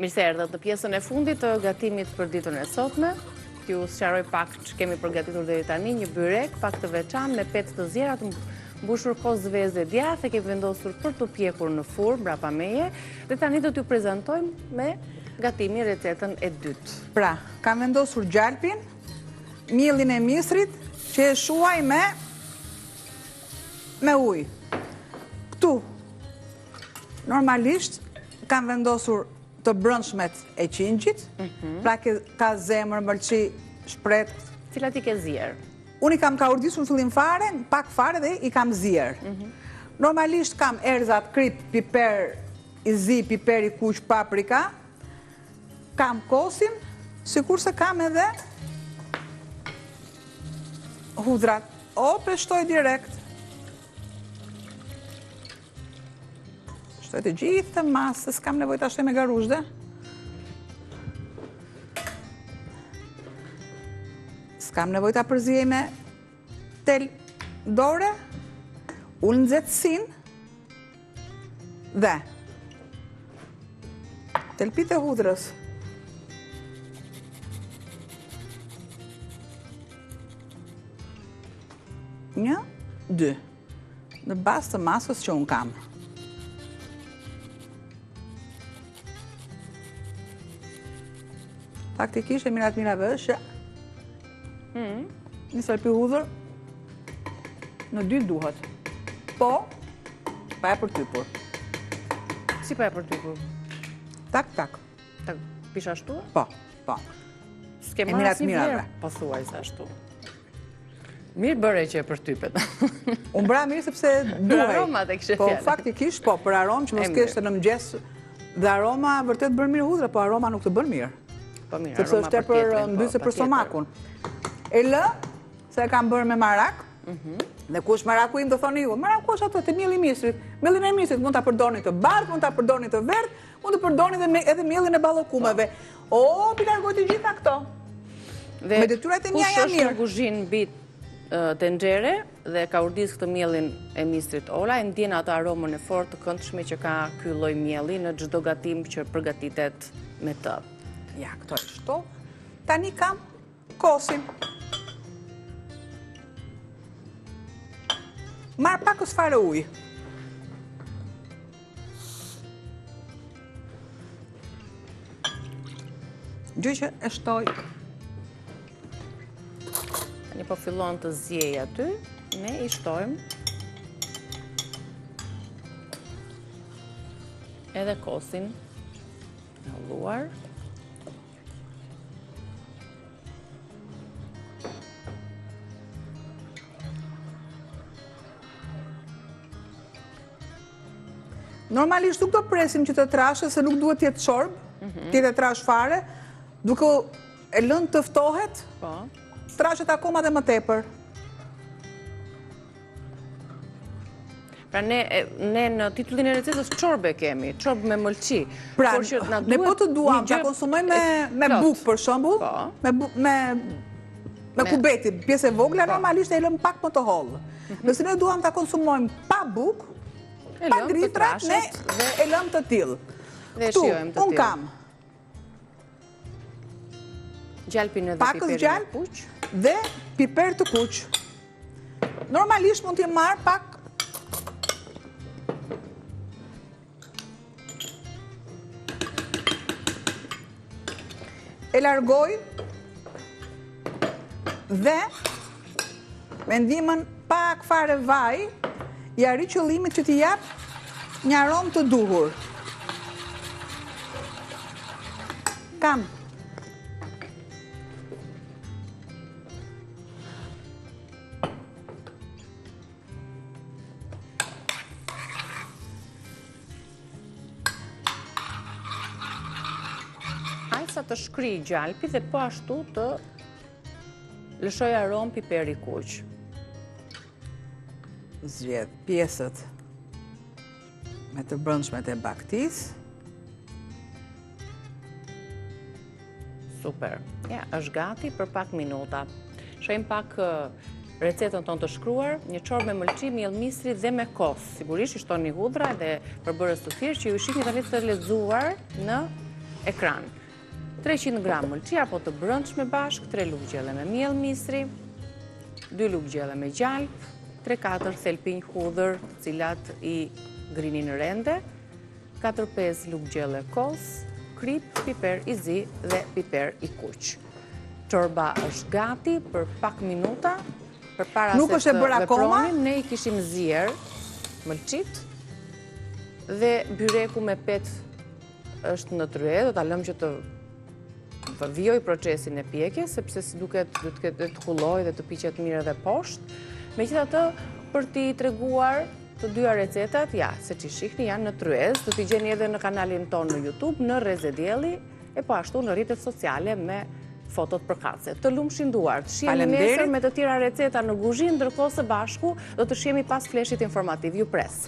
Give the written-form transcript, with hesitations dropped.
Mirë se erdhët në pjesën e fundit të gatimit për ditën e sotme. T'ju sqaroj pak që kemi përgatitur deri tani, një byrek pak të veçantë me petë të zjera të mbushur kozë vezë djathtë, e kemi vendosur për të pjekur në furrë mbrapa meje, dhe tani do t'ju prezantojmë me gatimin recetën e dytë. Pra, kam vendosur gjalpin, mielin e misrit që e shuaj me ujë. Këtu, normalisht, kam vendosur të brëndshmet e qingjit, pra ka zemër, mëlçi, shpret. Cilat i ke zjerë? Unë i kam kaurdisur në fillim fare, pak fare dhe i kam zjerë. Normalisht kam erzat, krip, piper i zi, piper i kuq, paprika, kam kosin, sikur se kam edhe hudrat. O, peshtoj direkt. Shtoj të gjithë të masë, s'kam nevojt ashtë me garushde. S'kam nevojt a përzije me tel dore, ullë nxehtësin dhe telpit e hudrës. Një, dy, në bazë të masës që unë kam. Faktikisht e mirat mira vëshë, një selpi hudhër në dy duhet. Po, pa e përtypur. Si pa e përtypur? Tak, tak. Tak, pisha ashtu? Po, po. S'ke marrë asnjë vlerë, po thuaj se ashtu. Mirë bëre që e përtypet. Unë bra mirë sepse duhej. Për aromat e kishe Po, fjalën. faktikisht, po, për aromë që mos keshte në mëngjes dhe aroma vërtet bën mirë hudhra, po aroma nuk të bën mirë. Po mirë, sepse është tepër mbyse për stomakun. E lë, se e kam bërë me marak, dhe kush maraku im të thoni ju, maraku është ato të mielli i misrit. Mielin e misrit mund ta përdorni të bardhë, mund ta përdorni të verdh, mund të përdorni edhe mielin e ballokumeve. O, pi largoj të gjitha këto. Me detyrat e mia janë mirë. Kush është në kuzhinë mbi tenxhere dhe ka urdis këtë mielin e misrit Ola, e ndjen atë aromën e fortë të këndshme që ka ky lloj mielli në çdo gatim që përgatitet me të. Ja, këto e shto. Tani kam kosin. Marë pakës fare ujë. Gjë që e shtoj. Tani po fillon të zjej aty, ne i shtojmë edhe kosin e holluar. Normalisht nuk do presim që të trashë, se nuk duhet tjetë çorbë, tjetë trash fare, duke e lënë të ftohet, trashet akoma dhe më tepër. Pra ne në titullin e recetës çorbe kemi, çorbë me mëlçi. Pra, ne po të duam të konsumojmë me bukë për shembull, me kubeti, pjesë e vogla, normalisht e lëmë pak më të hollë. Nëse ne duam të konsumojmë pa bukë, pa dritrat, ne e lëm të tillë. Këtu, unë kam pakës gjalp dhe piper të kuq. Normalisht mund t'i marr pak e largoj dhe me ndihmën pak fare vaj i arri qëllimit që t'i jap një aromë të duhur. Kam sa të shkri gjalpi dhe po ashtu të lëshoj aromë piperi kuq. Zgjedh pjesët me të brendshmet e baktis. Super. Ja, është gati për pak minuta. Shohim pak recetën tonë të shkruar, një çorbë me mëlçi, miell misri dhe me kos. Sigurisht i shtoni hudhra dhe përbërës të thjeshtë që ju shihni tani të lexuar në ekran. 300 gram mëlçi apo të brëndshme bashk, 3 lugë gjelle me miell misri, 2 lugë gjelle me gjalp, 3-4 thelpinj hudhër, të cilat i grinin rende, 4-5 lugë gjelle kos, krip, piper i zi dhe piper i kuq. Çorba është gati për pak minuta. Përpara se të vepronim, ne i kishim zier mëlçit dhe byreku me pet është në tryezë, do ta lëm që të vijoj procesin e pjekjes, sepse si duket të kulloj dhe të piqet mirë edhe poshtë. Megjithatë, për t'i treguar të dyja recetat, ja, se që shihni janë në tryezë, do t'i gjeni edhe në kanalin tonë në YouTube, në Reze Dielli, e po ashtu në rrjetet sociale me fotot përkatëse. Të lumshin duart, shihemi nesër me të tjera receta në kuzhinë, ndërkohë së bashku do të shihemi pas fleshit informativ. Ju pres.